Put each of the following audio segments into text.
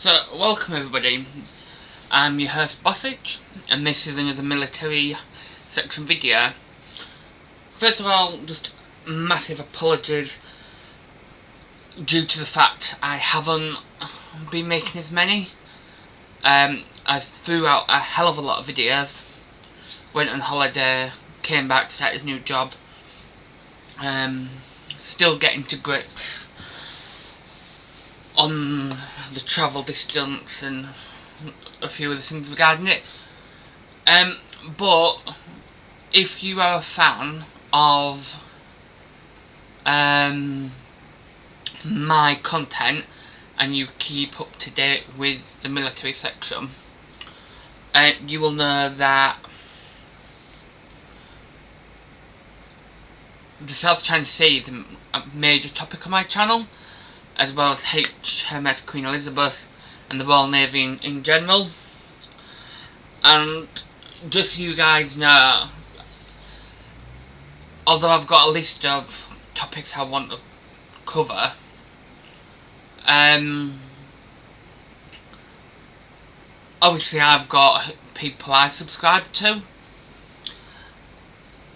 So, welcome everybody, I'm your host BOSSAGE, and this is another military section video. First of all, just massive apologies due to the fact I haven't been making as many. I threw out a hell of a lot of videos, went on holiday, came back, started a new job, still getting to grips on the travel distance and a few other things regarding it. But if you are a fan of my content and you keep up to date with the military section, you will know that the South China Sea is a major topic on my channel, as well as HMS Queen Elizabeth and the Royal Navy in general. And just so you guys know, although I've got a list of topics I want to cover, obviously I've got people I subscribe to,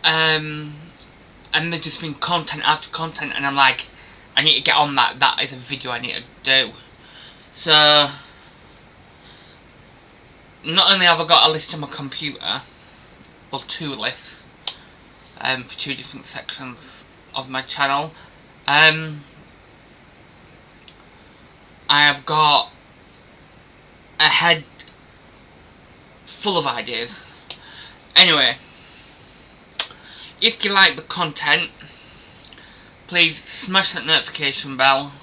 and there's just been content after content, and I'm like, I need to get on that. That is a video I need to do. So, not only have I got a list on my computer, well, two lists, for two different sections of my channel. I have got a head full of ideas. Anyway, if you like the content, please smash that notification bell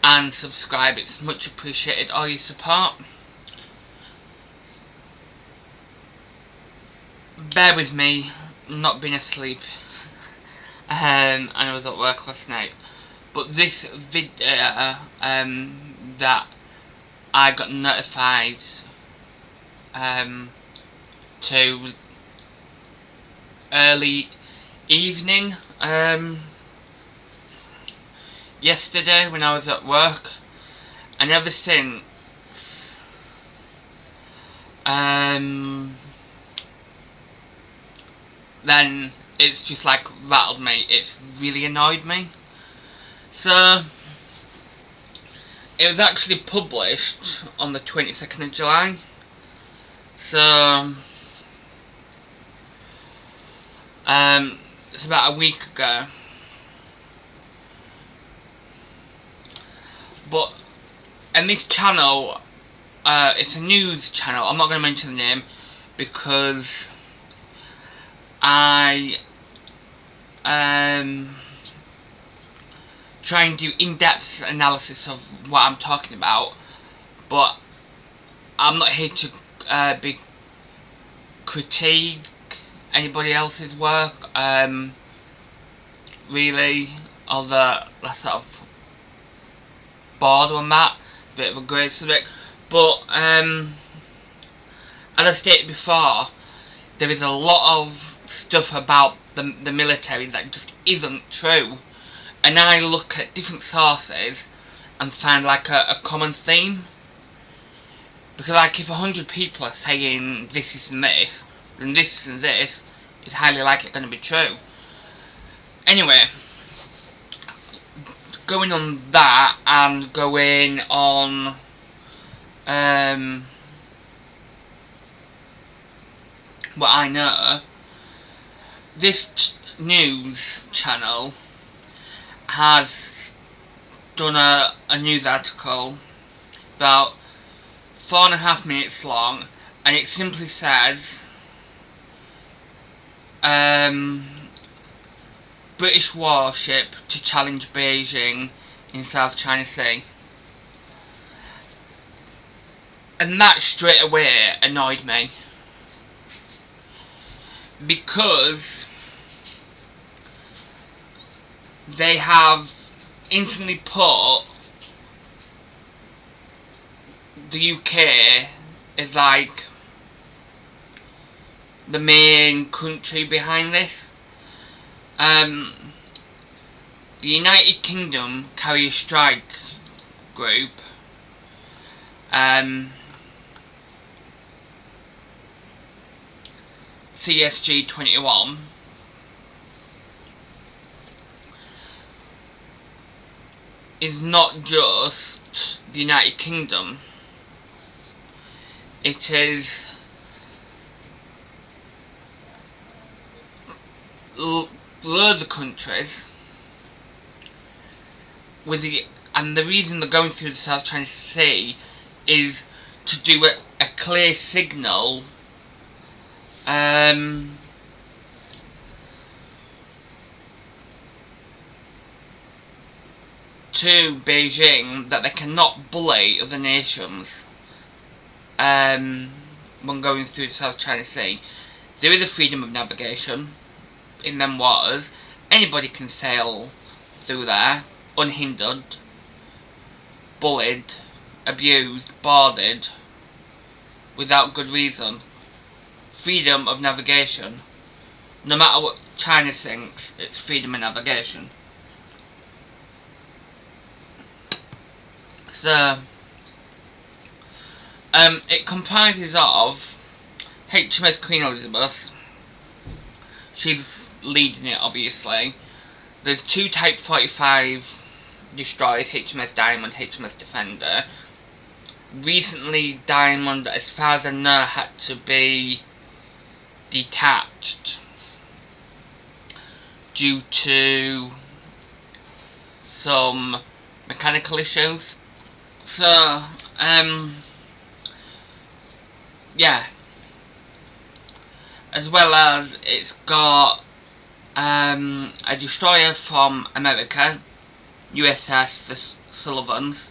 and subscribe. It's much appreciated, all your support. Bear with me, not been asleep. I was at work last night. But this video that I got notified to early evening yesterday when I was at work, and ever since then it's just like rattled me. It's really annoyed me. So it was actually published on the 22nd of July. So it's about a week ago. But and this channel, it's a news channel. I'm not going to mention the name because I try and do in-depth analysis of what I'm talking about, but I'm not here to be critique anybody else's work, really, although that's sort of bored on that, bit of a grey subject. But as I stated before, there is a lot of stuff about the military that just isn't true, and I look at different sources and find like a common theme, because like if 100 people are saying this and this, then this and this is highly likely going to be true. Anyway, going on that and going on what I know, this news channel has done a news article about 4.5 minutes long, and it simply says British warship to challenge Beijing in South China Sea. And that straight away annoyed me, because they have instantly put the UK as like the main country behind this. The United Kingdom Carrier Strike Group CSG 21 is not just the United Kingdom. It is loads of countries and the reason they're going through the South China Sea is to do a clear signal to Beijing that they cannot bully other nations when going through the South China Sea. There is a freedom of navigation in them waters. Anybody can sail through there unhindered, bullied, abused, boarded without good reason. Freedom of navigation. No matter what China thinks, it's freedom of navigation. So it comprises of HMS Queen Elizabeth. She's leading it, obviously. There's 2 Type 45 destroyers, HMS Diamond, HMS Defender. Recently, Diamond, as far as I know, had to be detached due to some mechanical issues. So, yeah. As well as it's got a destroyer from America, USS the Sullivans.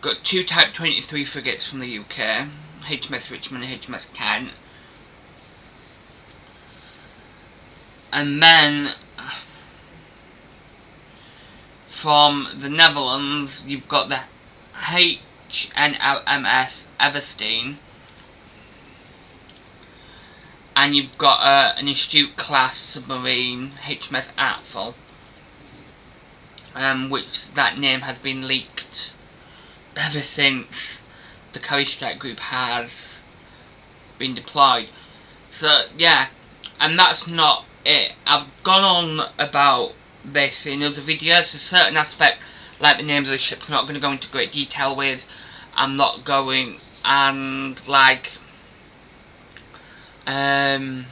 Got 2 Type 23 frigates from the UK, HMS Richmond and HMS Kent. And then from the Netherlands, you've got the HNLMS Everstein, and you've got an Astute class submarine, HMS Artful, which that name has been leaked ever since the Coast Strike Group has been deployed. So yeah, and that's not it. I've gone on about this in other videos. A certain aspect, like the names of the ships, I'm not going to go into great detail with. I'm not going, and like certain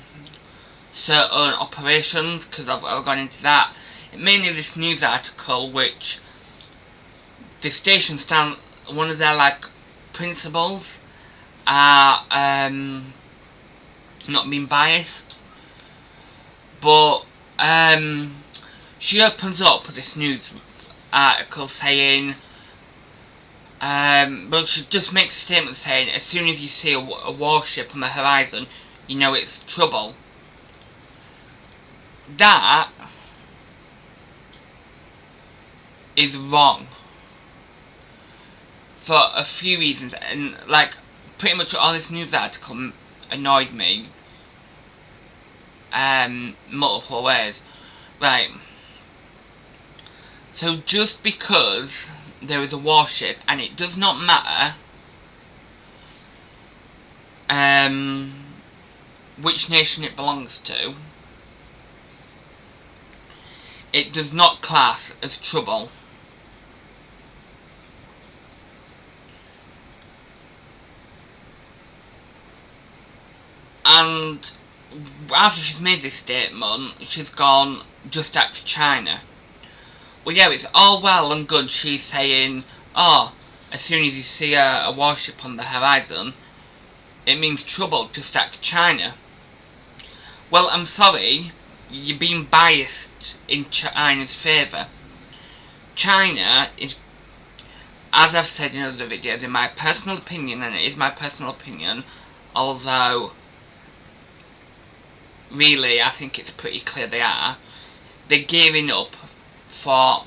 operations, because I've gone into that. Mainly this news article, which the station stand, one of their like principles are not being biased, but she opens up this news article saying, well, she just makes a statement saying, as soon as you see a warship on the horizon, you know it's trouble. That is wrong for a few reasons, and like pretty much all this news article annoyed me multiple ways. Right, so just because there is a warship, and it does not matter which nation it belongs to, it does not class as trouble. And after she's made this statement, she's gone, just act China. Well, yeah, it's all well and good she's saying, oh, as soon as you see a warship on the horizon, it means trouble, just act China. Well, I'm sorry, you're being biased in China's favour. China is, as I've said in other videos, in my personal opinion, and it is my personal opinion, although really I think it's pretty clear they're gearing up for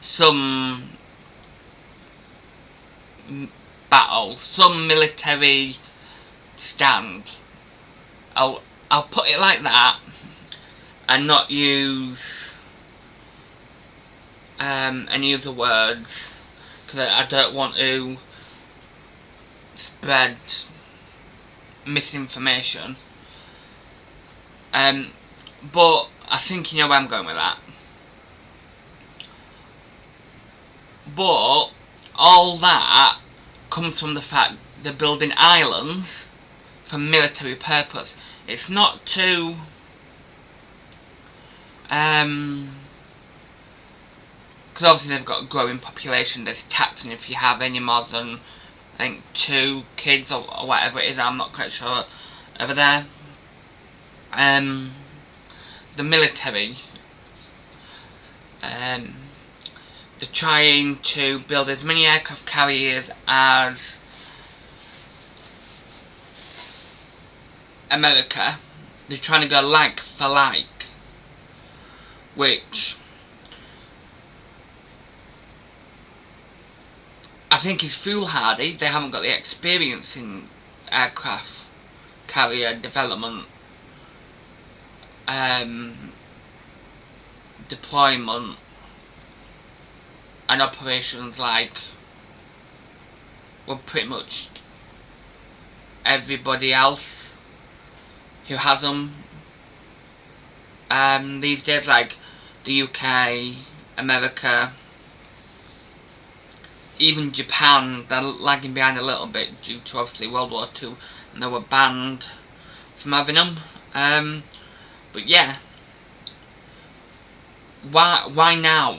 some battle, some military stand. I'll put it like that, and not use any other words, because I don't want to spread misinformation. But I think you know where I'm going with that. But all that comes from the fact they're building islands for military purpose. It's not to because obviously they've got a growing population. There's taxing if you have any more than, I think, 2 kids or whatever it is. I'm not quite sure over there. The military, they're trying to build as many aircraft carriers as America. They're trying to go like for like, which I think is foolhardy. They haven't got the experience in aircraft carrier development, deployment and operations like, well, pretty much everybody else who has them these days, like the UK, America, even Japan. They're lagging behind a little bit due to obviously World War II, and they were banned from having them. But yeah, why now?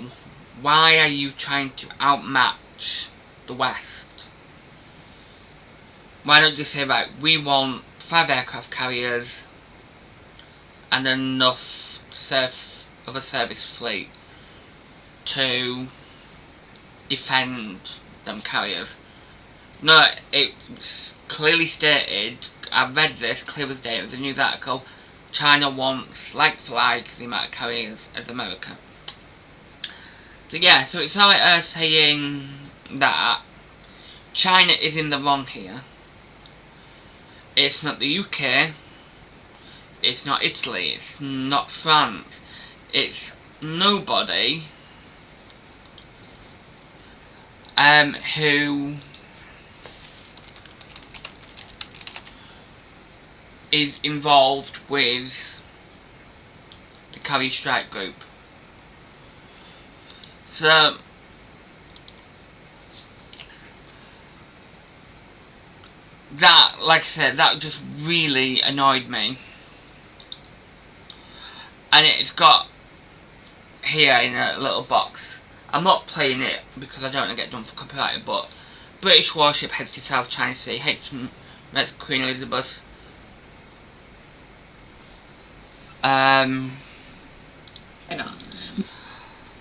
Why are you trying to outmatch the West? Why don't you say, right, we want 5 aircraft carriers and enough of a service fleet to defend them carriers? No, it's clearly stated, I've read this, clear as day, it was a news article, China wants, like for like, the amount of carriers as America. So yeah, so it's alright saying that China is in the wrong here. It's not the UK, it's not Italy, it's not France, it's nobody who is involved with the Carrier Strike Group. So that, like I said, that just really annoyed me. And it's got here in a little box. I'm not playing it because I don't want to get done for copyright, but British warship heads to South China Sea, HMS Queen Elizabeth.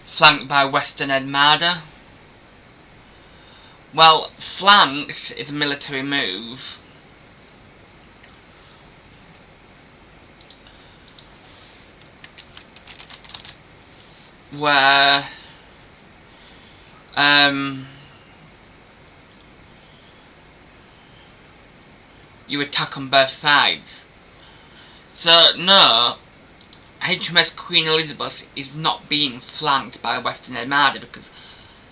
Flanked by Western Armada. Well, flanked is a military move. Where you attack on both sides. So no, HMS Queen Elizabeth is not being flanked by Western Armada, because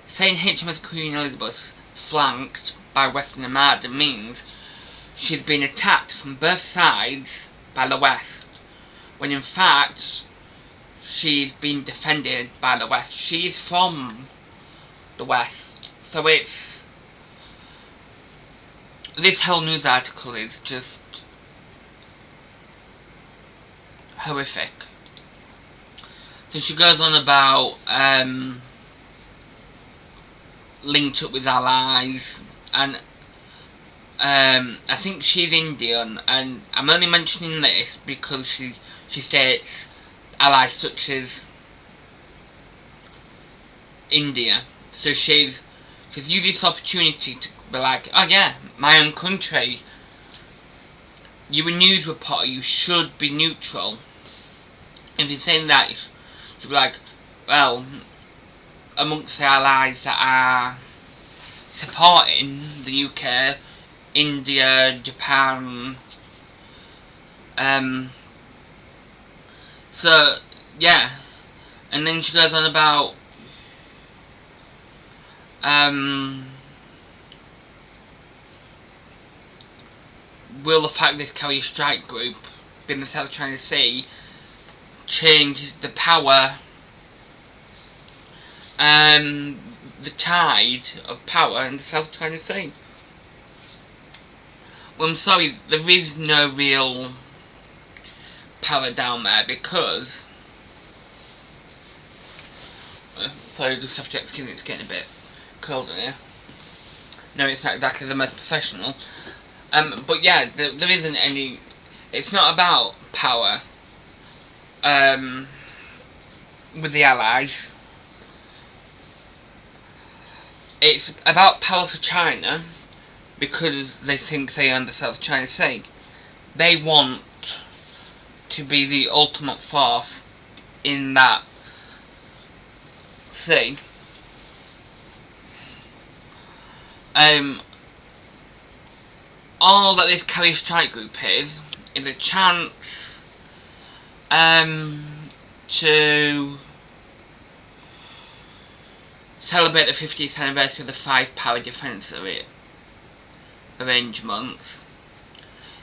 saying HMS Queen Elizabeth flanked by Western Armada means she's been attacked from both sides by the West, when in fact she's been defended by the West. She's from the West. So it's, this whole news article is just horrific. So she goes on about linked up with allies, and I think she's Indian, and I'm only mentioning this because she states allies such as India. So she's used this opportunity to be like, oh yeah, my own country, you're a news reporter, you should be neutral. If you're saying that, you should be like, well, amongst the allies that are supporting the UK, India, Japan, so yeah. And then she goes on about will the fact this carrier strike group in the South China Sea change the power, the tide of power in the South China Sea? Well, I'm sorry, there is no real power down there because... sorry, just have to excuse me, it's getting a bit cold in here. No, it's not exactly the most professional. But yeah, there isn't any... It's not about power with the Allies. It's about power for China because they think they own the South China Sea. They want to be the ultimate force in that sea. All that this carrier strike group is a chance to celebrate the 50th anniversary of the 5 power defence arrangements.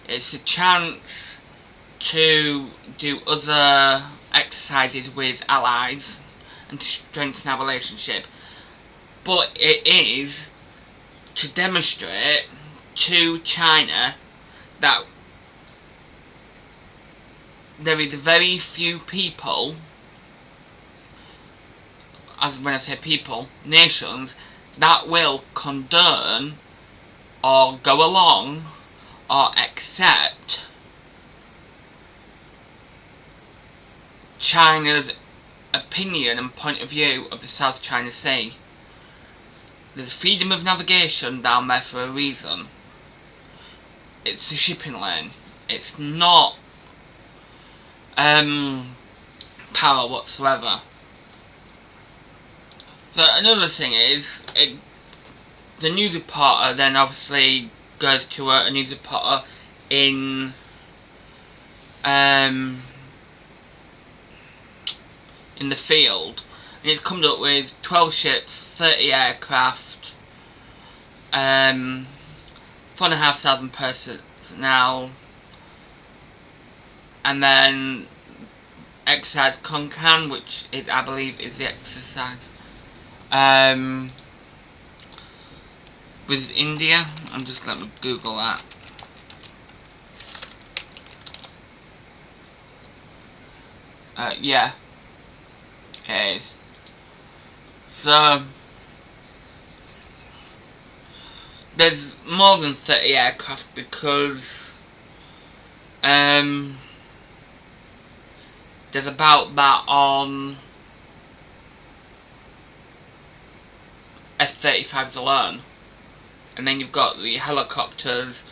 It's a chance to do other exercises with allies and to strengthen our relationship, but it is to demonstrate to China that there is very few people, as when I say people, nations, that will condone or go along or accept China's opinion and point of view of the South China Sea. There's freedom of navigation down there for a reason. It's a shipping lane. It's not power whatsoever. So another thing is, the news reporter then obviously goes to a news reporter in the field, and it's come up with 12 ships, 30 aircraft, 4,500 personnel, and then exercise Konkan, which I believe is the exercise with India. I'm just going to Google that. Yeah, it is. So there's more than 30 aircraft because there's about that on F-35s alone, and then you've got the helicopters.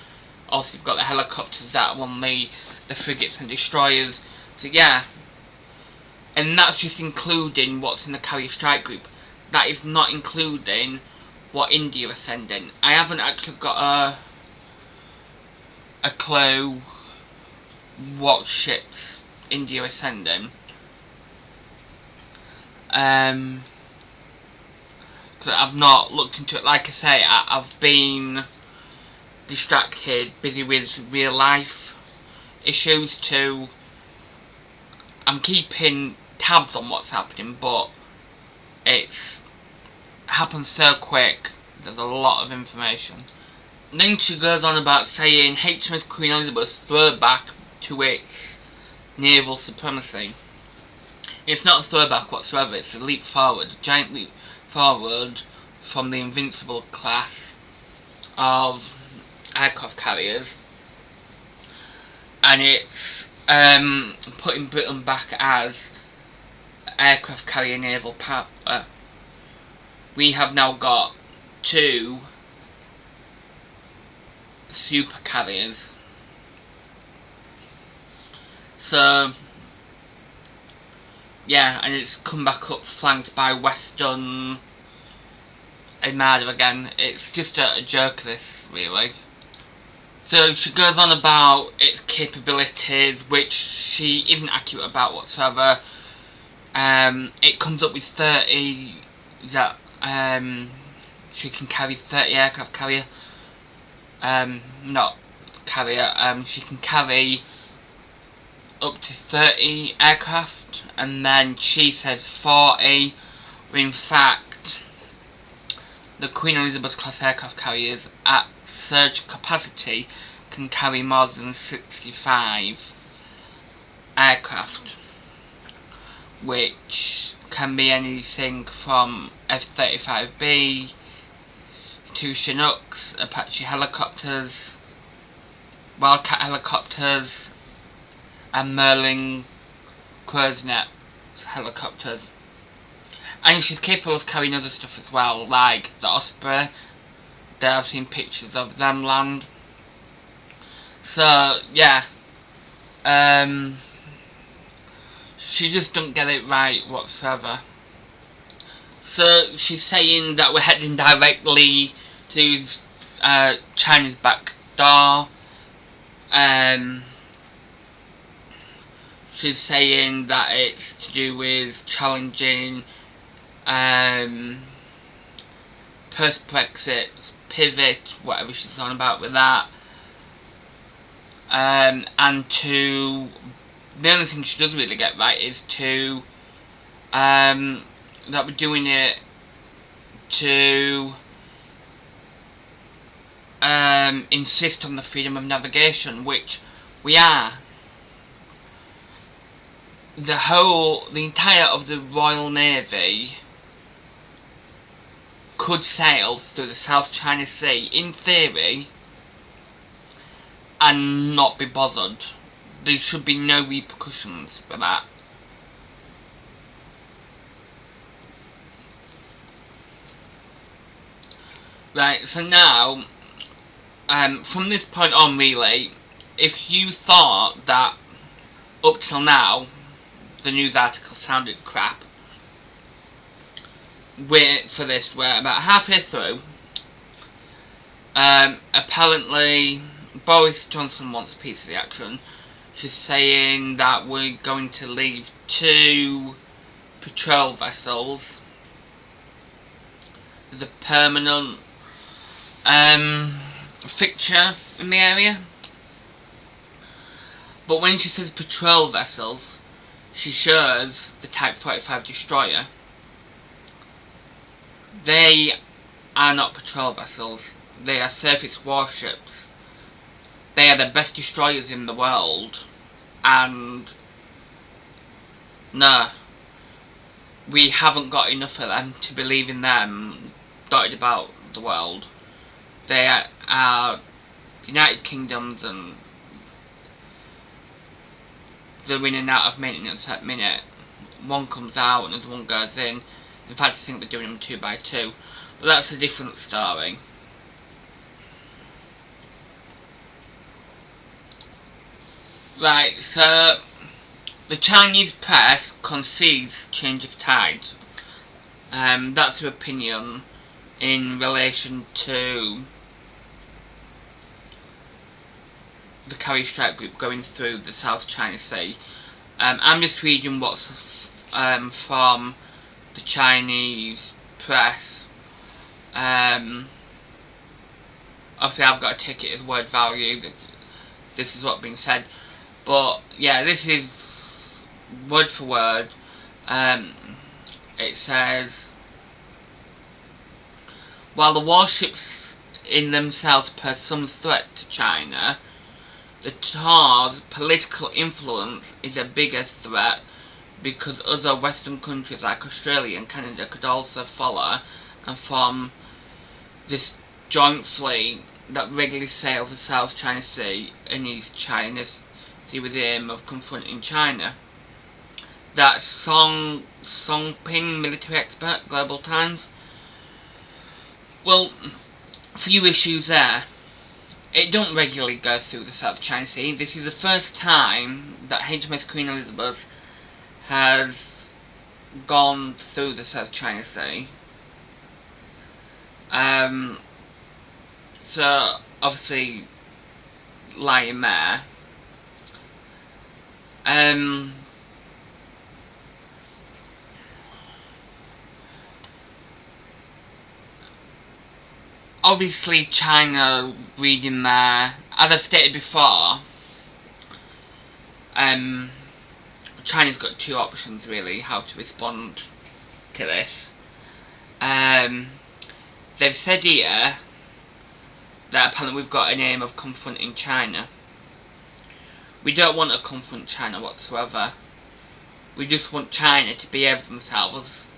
Also, you've got the helicopters that won the frigates and destroyers. So yeah, and that's just including what's in the carrier strike group. That is not including what India are sending. I haven't actually got a clue what ships India are sending. Because I've not looked into it. Like I say, I've been distracted, busy with real life issues too. I'm keeping tabs on what's happening, but it's happens so quick. There's a lot of information. And then she goes on about saying HMS Queen Elizabeth's throwback to its naval supremacy. It's not a throwback whatsoever. It's a leap forward, a giant leap forward from the Invincible class of aircraft carriers, and it's putting Britain back as aircraft carrier naval power. We have now got 2 super carriers. So yeah, and it's come back up flanked by Western Armada again. It's just a joke, this, really. So she goes on about its capabilities, which she isn't accurate about whatsoever. It comes up with 30 that she can carry 30 aircraft carrier. Not carrier. She can carry up to 30 aircraft, and then she says 40. In fact, the Queen Elizabeth class aircraft carriers at surge capacity can carry more than 65 aircraft, which can be anything from F-35B to Chinooks, Apache helicopters, Wildcat helicopters, and Merlin Kuznets helicopters. And she's capable of carrying other stuff as well, like the Osprey. I've seen pictures of them land. So yeah, she just don't get it right whatsoever. So she's saying that we're heading directly to China's back door. She's saying that it's to do with challenging post-Brexit pivot, whatever she's on about with that. And to, the only thing she doesn't really get right is to that we're doing it to insist on the freedom of navigation, which we are. The entire of the Royal Navy could sail through the South China Sea, in theory, and not be bothered. There should be no repercussions for that. Right, so now, from this point on really, if you thought that up till now the news article sounded crap, wait for this, we're about halfway through. Apparently Boris Johnson wants a piece of the action. She's saying that we're going to leave 2 patrol vessels as a permanent fixture in the area. But when she says patrol vessels, she shows the Type 45 destroyer. They are not patrol vessels, they are surface warships. They are the best destroyers in the world, and no, we haven't got enough of them to believe in them dotted about the world. They are United Kingdoms, and they're in and out of maintenance at minute. One comes out, another one goes in. In fact, I think they're doing them 2 by 2. But that's a different story. Right, so the Chinese press concedes change of tide. That's their opinion in relation to the carrier strike group going through the South China Sea. I'm just reading what's from the Chinese press. Obviously I've got to take it as word value that this is what's being said, but yeah, this is word for word. It says, while the warships in themselves pose some threat to China, the TAR's political influence is a bigger threat, because other Western countries like Australia and Canada could also follow and form this joint fleet that regularly sails the South China Sea and East China Sea with the aim of confronting China. That's Song Ping, military expert, Global Times. Well, a few issues there. It don't regularly go through the South China Sea. This is the first time that HMS Queen Elizabeth has gone through the South China Sea. So obviously lying there. obviously China reading there, as I've stated before, China's got two options really how to respond to this. They've said here that apparently we've got an aim of confronting China. We don't want to confront China whatsoever. We just want China to behave themselves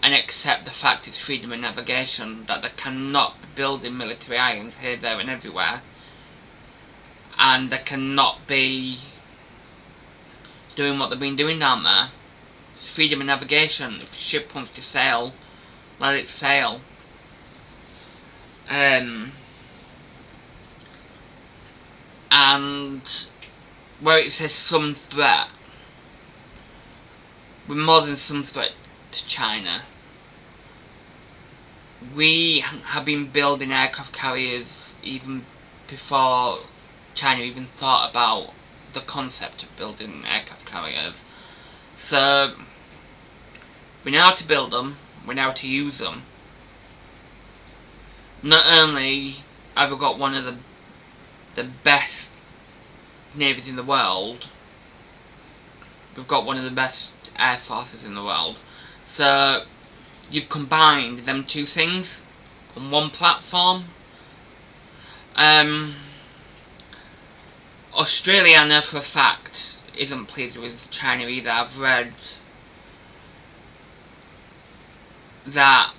and accept the fact it's freedom of navigation, that they cannot be building military islands here, there and everywhere, and they cannot be doing what they've been doing down there. It's freedom of navigation. If a ship wants to sail, let it sail. And where it says some threat, we're more than some threat to China. We have been building aircraft carriers even before China even thought about the concept of building aircraft carriers. So we know how to build them, we know how to use them. Not only have we got one of the best navies in the world, we've got one of the best air forces in the world. So you've combined them two things on one platform. Australia, I know for a fact, isn't pleased with China either. I've read that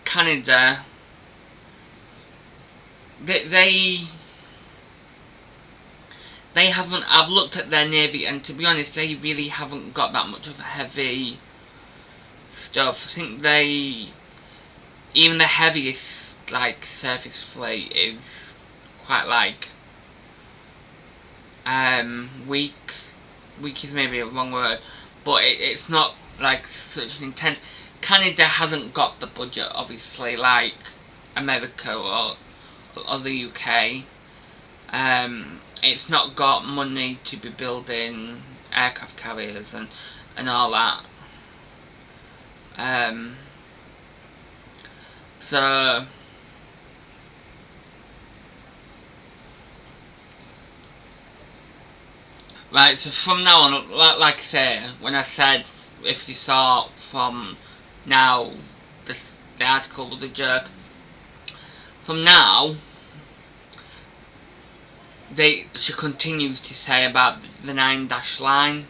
Canada, they haven't, I've looked at their navy, and to be honest, they really haven't got that much of a heavy stuff. I think even the heaviest like surface fleet is quite like weak. Weak is maybe a wrong word, but it's not like such an intense. Canada hasn't got the budget, obviously, like America or the UK. It's not got money to be building aircraft carriers and all that. So right, so from now on, like I say, when I said if you saw from now, the article was a joke. From now, she continues to say about the 9-dash line,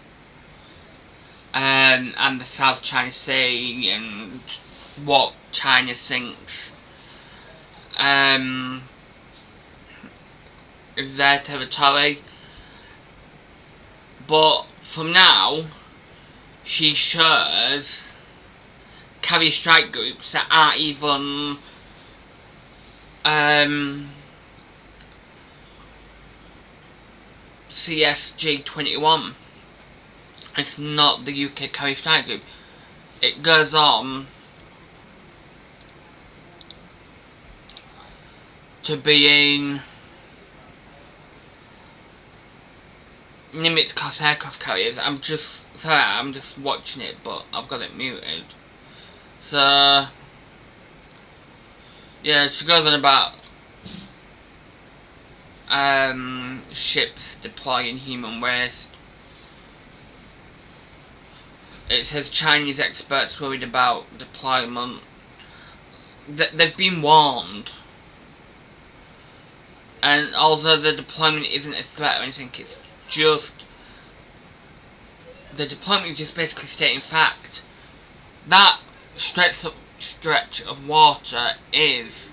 and the South China Sea, and what China thinks is their territory. But from now, she shows carrier strike groups that aren't even CSG-21. It's not the UK carrier strike group. It goes on to being Nimitz-class aircraft carriers. I'm just watching it, but I've got it muted. So yeah, she goes on about ships deploying human waste. It says Chinese experts worried about deployment. They've been warned. And although the deployment isn't a threat or anything, it's just, the deployment is just basically stating fact. That stretch of water is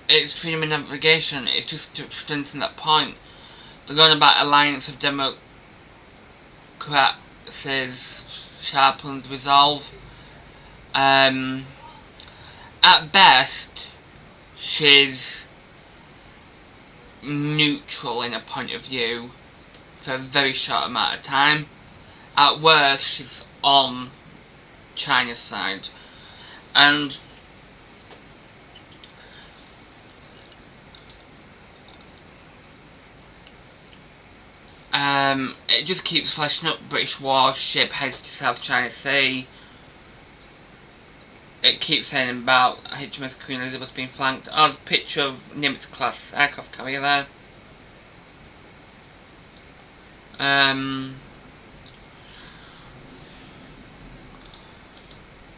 it's freedom of navigation. It's just to strengthen that point. They're going about alliance of democracies sharpens resolve. At best, she's neutral in a point of view for a very short amount of time. At worst, she's on China's side. And It just keeps flashing up. British warship heads to South China Sea. It keeps saying about HMS Queen Elizabeth being flanked. Oh, there's a picture of Nimitz class aircraft carrier there.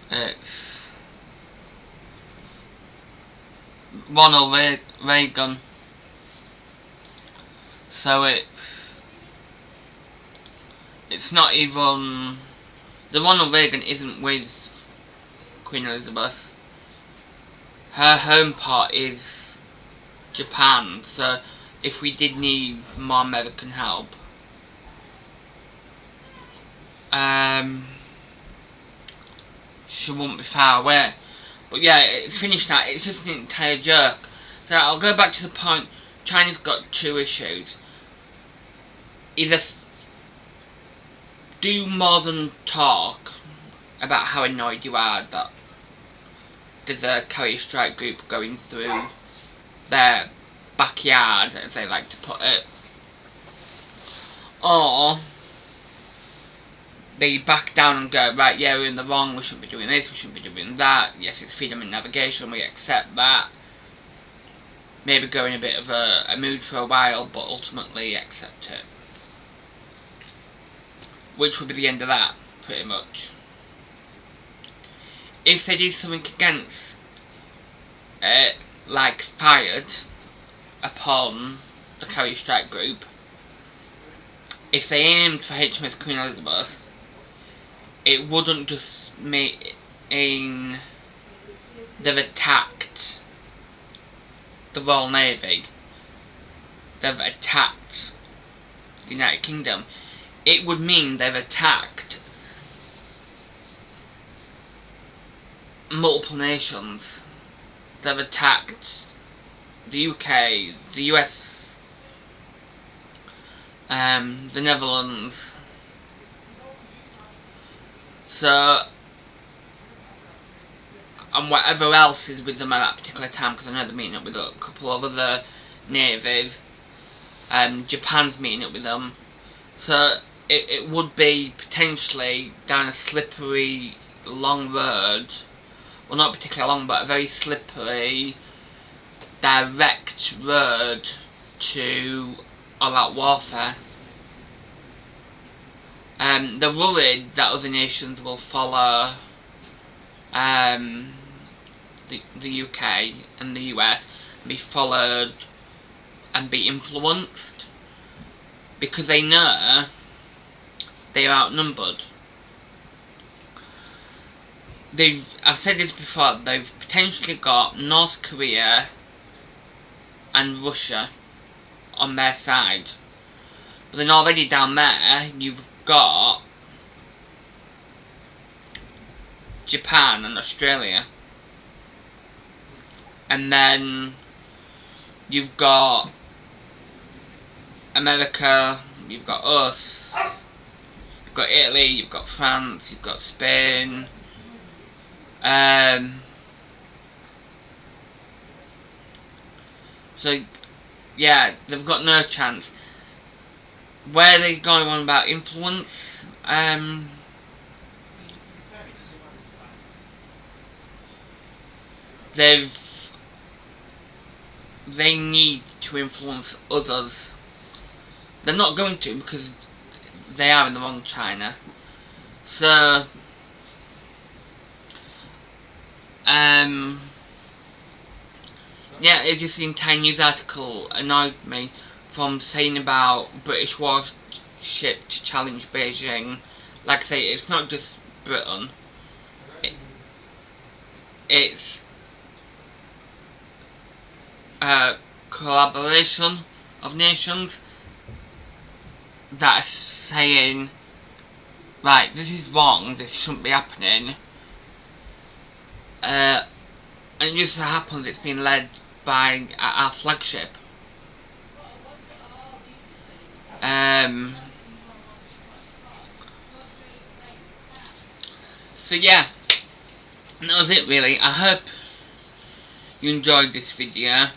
It's Ronald Reagan. So it's not even, the Ronald Reagan isn't with Queen Elizabeth. Her home part is Japan, so if we did need more American help, she wouldn't be far away. But yeah, it's finished now. It's just an entire joke. So I'll go back to the point. China's got two issues. Either do more than talk about how annoyed you are that there's a carrier strike group going through their backyard, as they like to put it, or they back down and go, right, yeah, we're in the wrong, we shouldn't be doing this, we shouldn't be doing that, yes, it's freedom in navigation, we accept that, maybe go in a bit of a mood for a while, but ultimately accept it. Which would be the end of that, pretty much. If they do something against it, like fired upon the carrier strike group, if they aimed for HMS Queen Elizabeth, it wouldn't just mean they've attacked the Royal Navy, they've attacked the United Kingdom. It would mean they've attacked multiple nations. They've attacked the UK, the US, the Netherlands. So, and whatever else is with them at that particular time, because I know they're meeting up with a couple of other navies. Japan's meeting up with them. So, it would be potentially down a slippery, long road. Well, not particularly long, but a very slippery, direct road to all-out warfare. They're worried that other nations will follow the UK and the US, be followed and be influenced, because they know they are outnumbered. I've said this before, they've potentially got North Korea and Russia on their side. But then already down there, you've got Japan and Australia. And then you've got America, you've got us, you've got Italy, you've got France, you've got Spain. So, yeah, they've got no chance. Where they're going on about influence, they need to influence others. They're not going to, because they are in the wrong China. So, yeah, it's just the entire news article annoyed me, from saying about British warship to challenge Beijing. Like I say, it's not just Britain. It's a collaboration of nations that are saying, right, this is wrong, this shouldn't be happening. And it just so happens it's been led by our flagship. So yeah, and that was it really. I hope you enjoyed this video.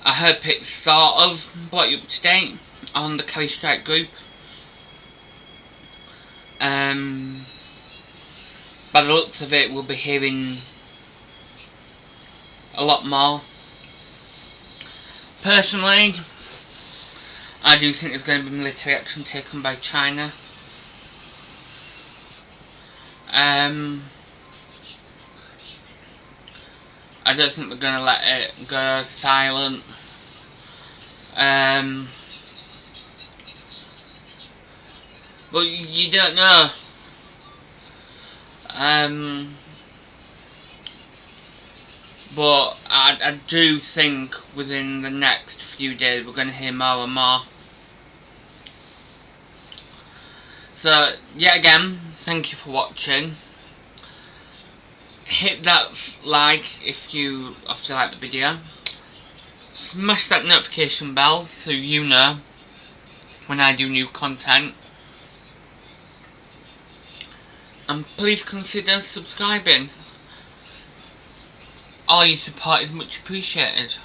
I hope it sort of brought you up to date. on the Carry Strike group. By the looks of it, we'll be hearing a lot more. Personally, I do think there's going to be military action taken by China. I don't think they're going to let it go silent. But you don't know. But I do think within the next few days we're going to hear more and more. So, yet again, thank you for watching. Hit that like if you like the video. Smash that notification bell so you know when I do new content. And please consider subscribing. All your support is much appreciated.